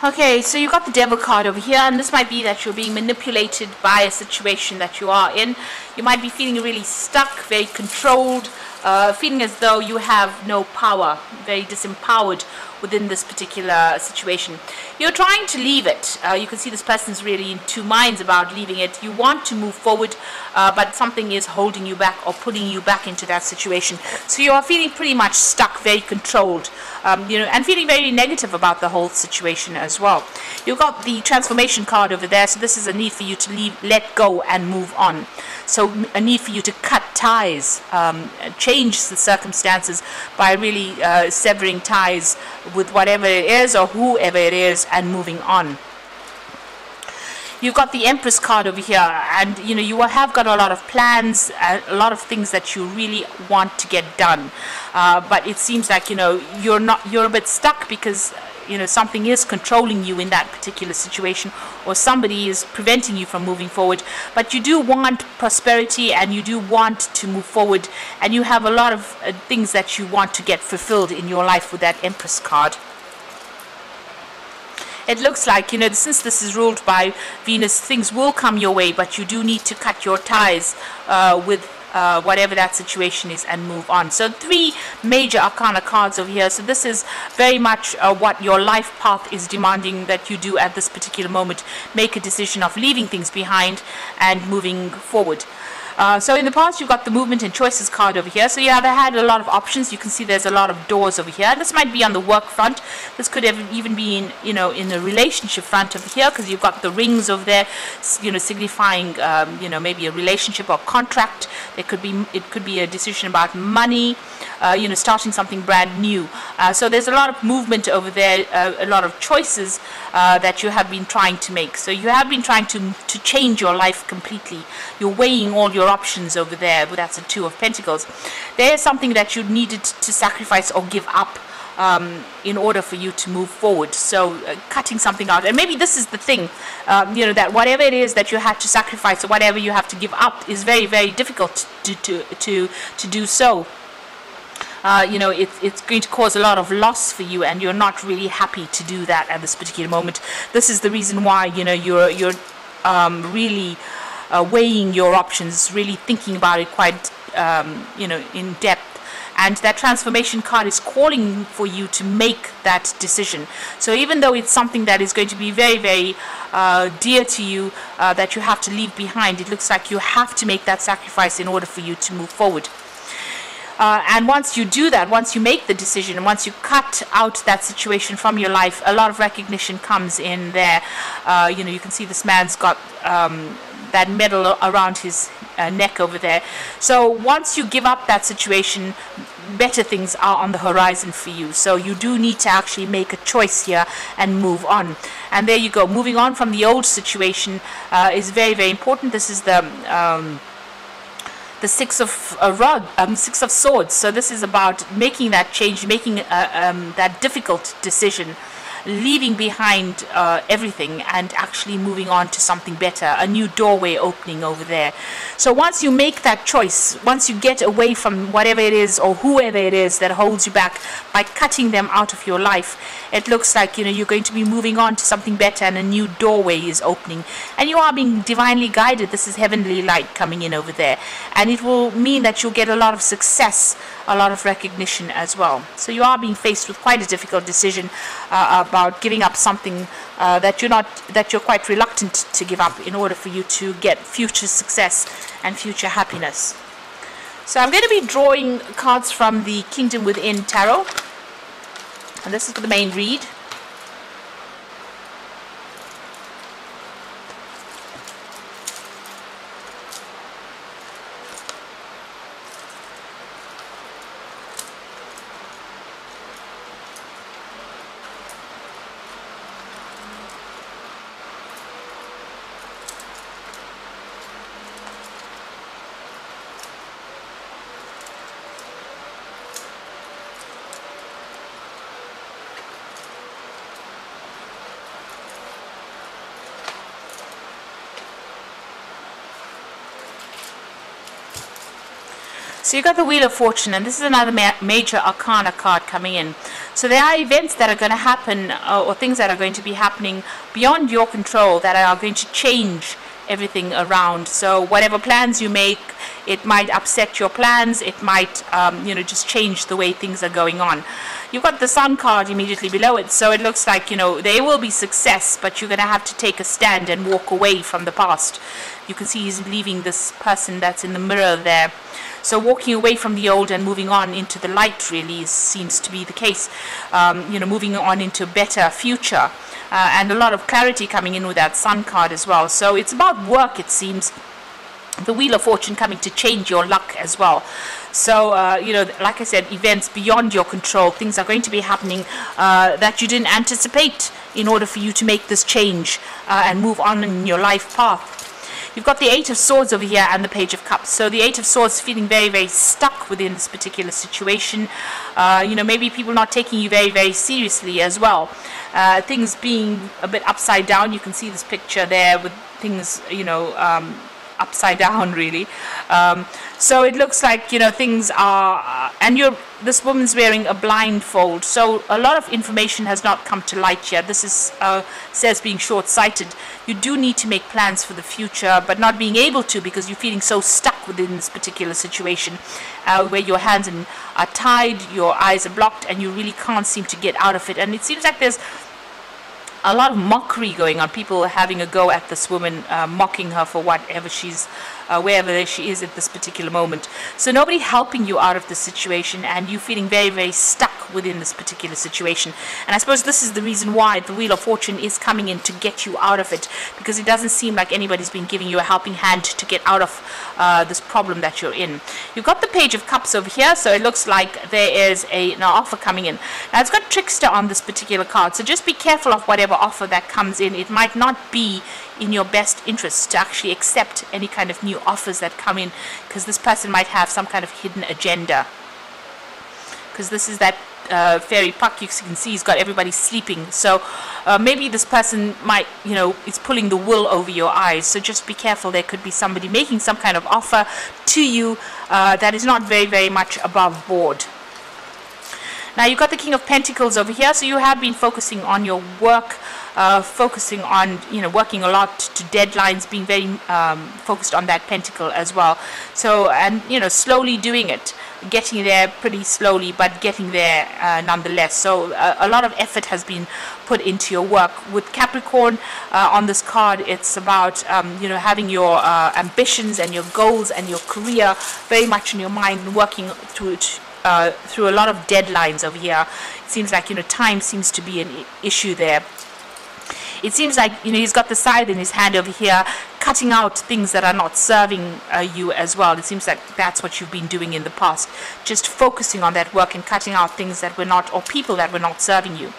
Okay, so you got the devil card over here, and this might be that you're being manipulated by a situation that you are in. You might be feeling really stuck, very controlled, feeling as though you have no power, very disempowered within this particular situation. You're trying to leave it. You can see this person's really in two minds about leaving it. You want to move forward, but something is holding you back or pulling you back into that situation. So you are feeling pretty much stuck, very controlled, and feeling very negative about the whole situation as well. You've got the transformation card over there, so this is a need for you to leave, let go and move on. So a need for you to cut ties, change the circumstances by really severing ties with whatever it is or whoever it is and moving on. You've got the Empress card over here, and you have got a lot of plans, a lot of things that you really want to get done, but it seems like you're a bit stuck because something is controlling you in that particular situation, or somebody is preventing you from moving forward. But you do want prosperity, and you do want to move forward, and you have a lot of things that you want to get fulfilled in your life with that Empress card. It looks like, since this is ruled by Venus, things will come your way, but you do need to cut your ties with whatever that situation is and move on. So 3 major arcana cards over here. So this is very much what your life path is demanding that you do at this particular moment. Make a decision of leaving things behind and moving forward. So in the past, you've got the movement and choices card over here. So you have had a lot of options. You can see there's a lot of doors over here. This might be on the work front. This could have even be in a relationship front over here, because you've got the rings over there, signifying maybe a relationship or contract. It could be a decision about money, starting something brand new. So there's a lot of movement over there, a lot of choices that you have been trying to make. So you have been trying to change your life completely. You're weighing all your options over there, but that's a 2 of Pentacles. There's something that you needed to sacrifice or give up in order for you to move forward. So cutting something out, and maybe this is the thing, that whatever it is that you had to sacrifice or whatever you have to give up is very, very difficult to do so. It's going to cause a lot of loss for you, and you're not really happy to do that at this particular moment. This is the reason why you're really weighing your options, really thinking about it quite in depth. And that transformation card is calling for you to make that decision. So even though it's something that is going to be very, very dear to you, that you have to leave behind, it looks like you have to make that sacrifice in order for you to move forward. And once you do that, once you make the decision, and once you cut out that situation from your life, a lot of recognition comes in there. You can see this man's got that medal around his neck over there. So once you give up that situation, better things are on the horizon for you. So you do need to actually make a choice here and move on. And there you go. Moving on from the old situation is very, very important. This is the 6 of Swords. So this is about making that change, making that difficult decision, leaving behind everything and actually moving on to something better, a new doorway opening over there. So once you make that choice, once you get away from whatever it is or whoever it is that holds you back, by cutting them out of your life, it looks like you're going to be moving on to something better, and a new doorway is opening, and you are being divinely guided. This is heavenly light coming in over there, and it will mean that you'll get a lot of success, a lot of recognition as well. So you are being faced with quite a difficult decision about giving up something that you're quite reluctant to give up in order for you to get future success and future happiness. So I'm going to be drawing cards from the Kingdom Within Tarot, and this is for the main read. So you got the Wheel of Fortune, and this is another major arcana card coming in. So there are events that are going to happen, or things that are going to be happening beyond your control, that are going to change everything around. So whatever plans you make, it might upset your plans. It might just change the way things are going on. You've got the Sun card immediately below it, so it looks like there will be success, but you're going to have to take a stand and walk away from the past. You can see he's leaving this person that's in the mirror there. So walking away from the old and moving on into the light really seems to be the case. Moving on into a better future. And a lot of clarity coming in with that Sun card as well. So it's about work, it seems. The Wheel of Fortune coming to change your luck as well. So, like I said, events beyond your control, things are going to be happening that you didn't anticipate in order for you to make this change and move on in your life path. You've got the Eight of Swords over here and the Page of Cups. So the Eight of Swords feeling very, very stuck within this particular situation. Maybe people not taking you very, very seriously as well. Things being a bit upside down. You can see this picture there with things, upside down really. So it looks like things are and this woman's wearing a blindfold, so a lot of information has not come to light yet. This is says being short-sighted. You do need to make plans for the future, but not being able to because you're feeling so stuck within this particular situation where your hands are tied, your eyes are blocked, and you really can't seem to get out of it. And it seems like there's a lot of mockery going on, people having a go at this woman, mocking her for whatever she's, wherever she is at this particular moment. So nobody helping you out of this situation, and you feeling very, very stuck within this particular situation. And I suppose this is the reason why the Wheel of Fortune is coming in to get you out of it, because it doesn't seem like anybody's been giving you a helping hand to get out of this problem that you're in. You've got the Page of Cups over here, so it looks like there is an offer coming in. Now it's got Trickster on this particular card, so just be careful of whatever offer that comes in. It might not be in your best interest to actually accept any kind of new offers that come in, because this person might have some kind of hidden agenda. Because this is that fairy puck, you can see he's got everybody sleeping. So maybe this person might, is pulling the wool over your eyes. So just be careful. There could be somebody making some kind of offer to you that is not very, very much above board. Now you've got the King of Pentacles over here, so you have been focusing on your work, focusing on, working a lot to deadlines, being very focused on that pentacle as well. So, and, slowly doing it, getting there pretty slowly, but getting there nonetheless. So a lot of effort has been put into your work. With Capricorn on this card, it's about, having your ambitions and your goals and your career very much in your mind and working through it. Through a lot of deadlines over here. It seems like time seems to be an issue there. It seems like he's got the scythe in his hand over here, cutting out things that are not serving you as well. It seems like that's what you've been doing in the past, just focusing on that work and cutting out things that were not, or people that were not serving you.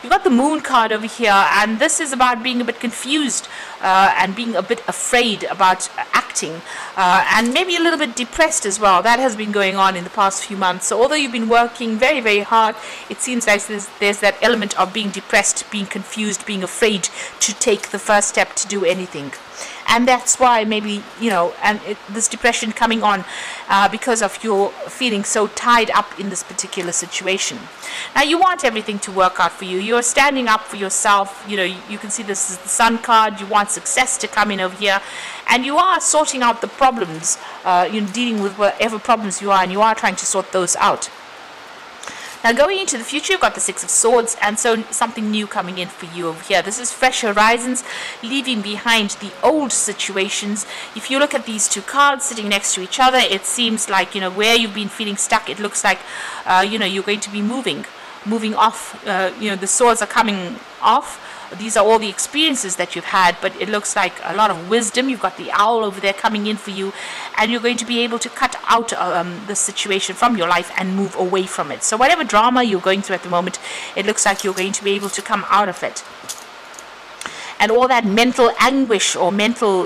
You've got the Moon card over here, and this is about being a bit confused and being a bit afraid about acting, and maybe a little bit depressed as well. That has been going on in the past few months. So although you've been working very, very hard, it seems like there's that element of being depressed, being confused, being afraid to take the first step to do anything. And that's why maybe, this depression coming on because of your feeling so tied up in this particular situation. Now, you want everything to work out for you. You're standing up for yourself. You can see this is the Sun card. You want success to come in over here. And you are sorting out the problems, dealing with whatever problems you are, and you are trying to sort those out. Now going into the future, you've got the Six of Swords, and so something new coming in for you over here. This is fresh horizons, leaving behind the old situations. If you look at these two cards sitting next to each other, it seems like, where you've been feeling stuck, it looks like, you're going to be moving off. The swords are coming off. These are all the experiences that you've had, but it looks like a lot of wisdom. You've got the owl over there coming in for you, and you're going to be able to cut out the situation from your life and move away from it. So whatever drama you're going through at the moment, it looks like you're going to be able to come out of it. And all that mental anguish or mental,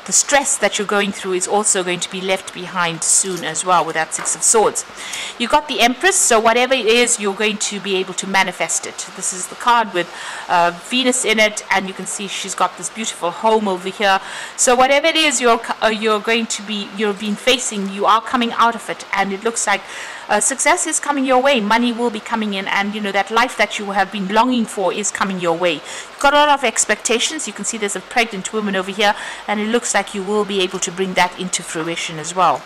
the stress that you're going through is also going to be left behind soon as well with that Six of Swords. You've got the Empress, so whatever it is, you're going to be able to manifest it. This is the card with Venus in it, and you can see she's got this beautiful home over here. So whatever it is you've been facing, you are coming out of it, and it looks like success is coming your way. Money will be coming in, and you know that life that you have been longing for is coming your way. You've got a lot of expectations. You can see there's a pregnant woman over here, and it looks like you will be able to bring that into fruition as well.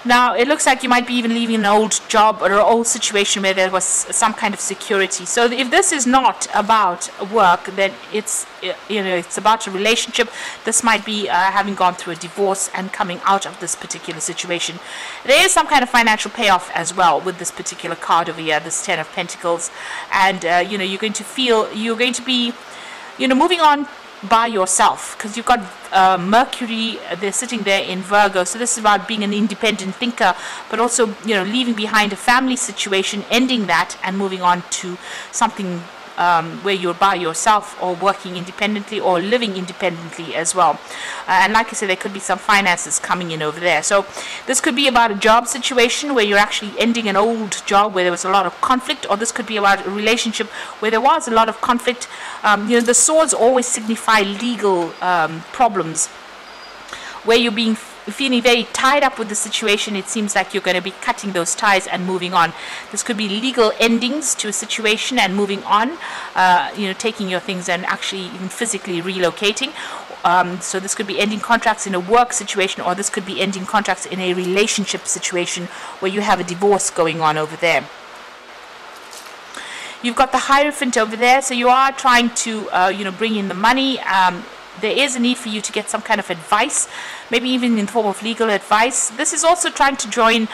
Now, it looks like you might be even leaving an old job or an old situation where there was some kind of security. So if this is not about work, then it's, you know, it's about a relationship. This might be having gone through a divorce and coming out of this particular situation. There is some kind of financial payoff as well with this particular card over here, this 10 of Pentacles. And, you know, you're going to be, you know, moving on by yourself, because you've got Mercury, they're sitting there in Virgo. So this is about being an independent thinker, but also, you know, leaving behind a family situation, ending that and moving on to something where you're by yourself, or working independently, or living independently as well. And like I said, there could be some finances coming in over there. So this could be about a job situation where you're actually ending an old job where there was a lot of conflict, or this could be about a relationship where there was a lot of conflict. You know, the swords always signify legal problems where you're feeling very tied up with the situation. It seems like you're going to be cutting those ties and moving on. This could be legal endings to a situation and moving on, you know, taking your things and actually even physically relocating. So this could be ending contracts in a work situation, or this could be ending contracts in a relationship situation where you have a divorce going on over there. You've got the Hierophant over there, so you are trying to, you know, bring in the money. There is a need for you to get some kind of advice, maybe even in the form of legal advice. This is also trying to join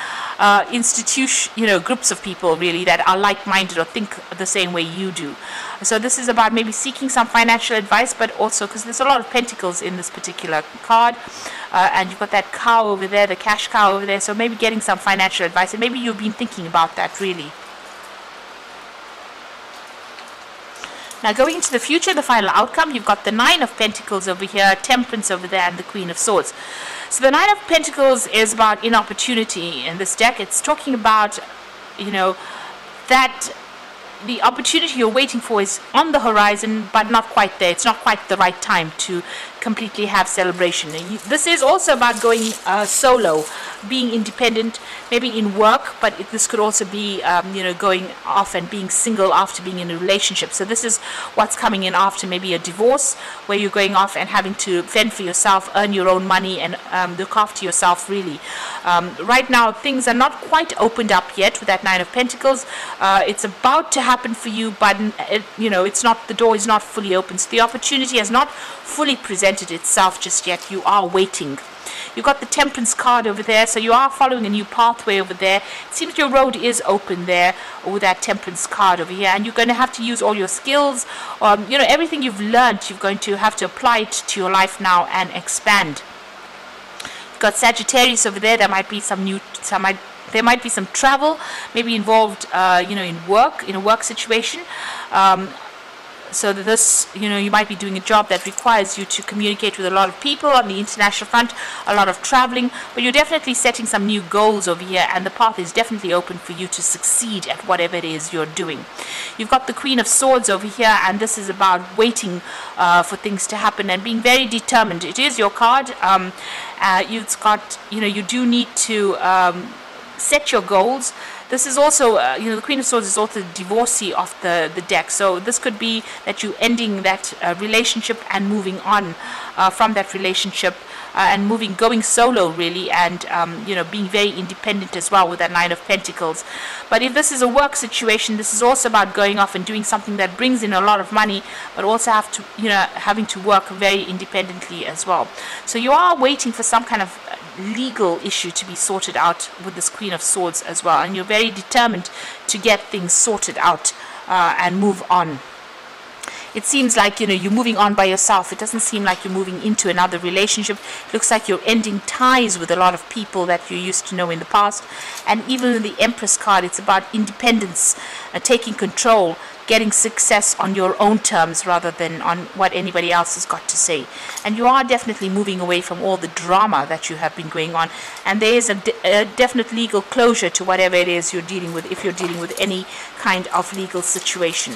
you know, groups of people really that are like-minded or think the same way you do. So this is about maybe seeking some financial advice, but also because there's a lot of pentacles in this particular card, and you've got that cow over there, the cash cow over there. So maybe getting some financial advice, and maybe you've been thinking about that really. Now, going into the future, the final outcome, you've got the 9 of Pentacles over here, Temperance over there, and the Queen of Swords. So the 9 of Pentacles is about inopportunity in this deck. It's talking about, you know, that the opportunity you're waiting for is on the horizon, but not quite there. It's not quite the right time to completely have celebration. This is also about going solo, being independent, maybe in work, but this could also be, you know, going off and being single after being in a relationship. So this is what's coming in after maybe a divorce, where you're going off and having to fend for yourself, earn your own money, and look after yourself really. Right now, things are not quite opened up yet with that 9 of Pentacles. It's about to happen for you, but you know, it's not, the door is not fully open. So the opportunity has not fully presented itself just yet. You are waiting. You've got the Temperance card over there, so you are following a new pathway over there. It seems your road is open there with that Temperance card over here, and you're going to have to use all your skills. You know, everything you've learned, you're going to have to apply it to your life now and expand. You've got Sagittarius over there. There might be some there might be some travel, maybe involved, you know, in a work situation. So that this, you know, you might be doing a job that requires you to communicate with a lot of people on the international front, a lot of traveling, but you're definitely setting some new goals over here, and the path is definitely open for you to succeed at whatever it is you're doing. You've got the Queen of Swords over here, and this is about waiting for things to happen and being very determined. It is your card. You've got, you know, you do need to set your goals. This is also, you know, the Queen of Swords is also the divorcee of the deck. So this could be that you ending that relationship and moving on from that relationship, and going solo really, and you know, being very independent as well with that 9 of Pentacles. But if this is a work situation, this is also about going off and doing something that brings in a lot of money, but also having to work very independently as well. So you are waiting for some kind of legal issue to be sorted out with this Queen of Swords as well, and you're very determined to get things sorted out and move on. It seems like, you know, you're moving on by yourself. It doesn't seem like you're moving into another relationship. It looks like you're ending ties with a lot of people that you used to know in the past. And even in the Empress card, it's about independence, taking control, getting success on your own terms rather than on what anybody else has got to say. And you are definitely moving away from all the drama that you have been going on. And there is a definite legal closure to whatever it is you're dealing with, if you're dealing with any kind of legal situation.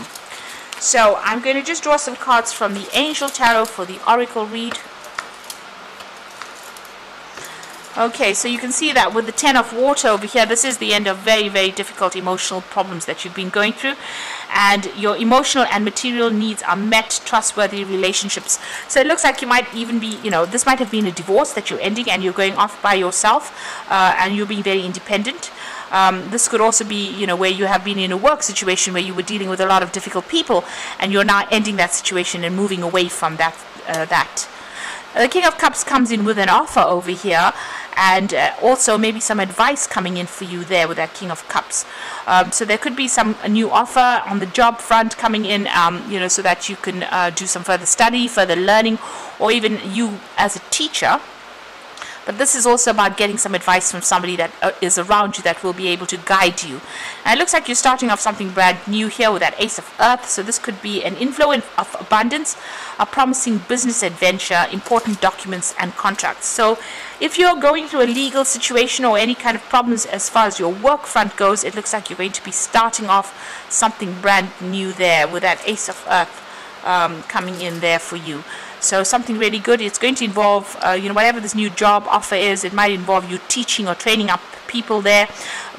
So I'm going to just draw some cards from the Angel Tarot for the Oracle read. Okay, so you can see that with the 10 of water over here, this is the end of very, very difficult emotional problems that you've been going through. And your emotional and material needs are met, trustworthy relationships. So it looks like you might even be, this might have been a divorce that you're ending and you're going off by yourself, and you're being very independent. This could also be, where you have been in a work situation where you were dealing with a lot of difficult people and you're now ending that situation and moving away from that. The King of Cups comes in with an offer over here, and also maybe some advice coming in for you there with that King of Cups. So there could be a new offer on the job front coming in, so that you can do some further study, further learning, or even you as a teacher. But this is also about getting some advice from somebody that is around you that will be able to guide you. And it looks like you're starting off something brand new here with that Ace of Earth. So this could be an inflow of abundance, a promising business adventure, important documents and contracts. So if you're going through a legal situation or any kind of problems as far as your work front goes, it looks like you're going to be starting off something brand new there with that Ace of Earth coming in there for you. So something really good. It's going to involve, whatever this new job offer is, it might involve you teaching or training up people there,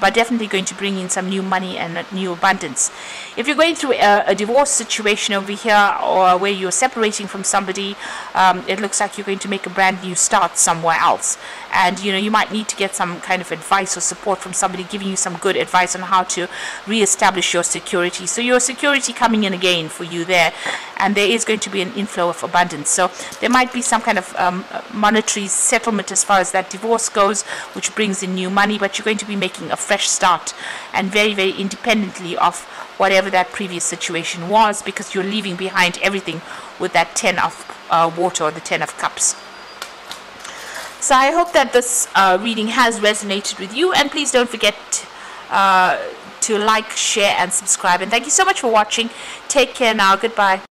but definitely going to bring in some new money and new abundance. If you're going through a divorce situation over here, or where you're separating from somebody, it looks like you're going to make a brand new start somewhere else. And you might need to get some kind of advice or support from somebody giving you some good advice on how to reestablish your security. So your security coming in again for you there, and there is going to be an inflow of abundance. So there might be some kind of monetary settlement as far as that divorce goes, which brings in new money, but you're going to be making a fresh start, and very, very independently of whatever that previous situation was, because you're leaving behind everything with that 10 of water, or the 10 of cups. So I hope that this reading has resonated with you, and please don't forget to like, share and subscribe, and thank you so much for watching. Take care now. Goodbye.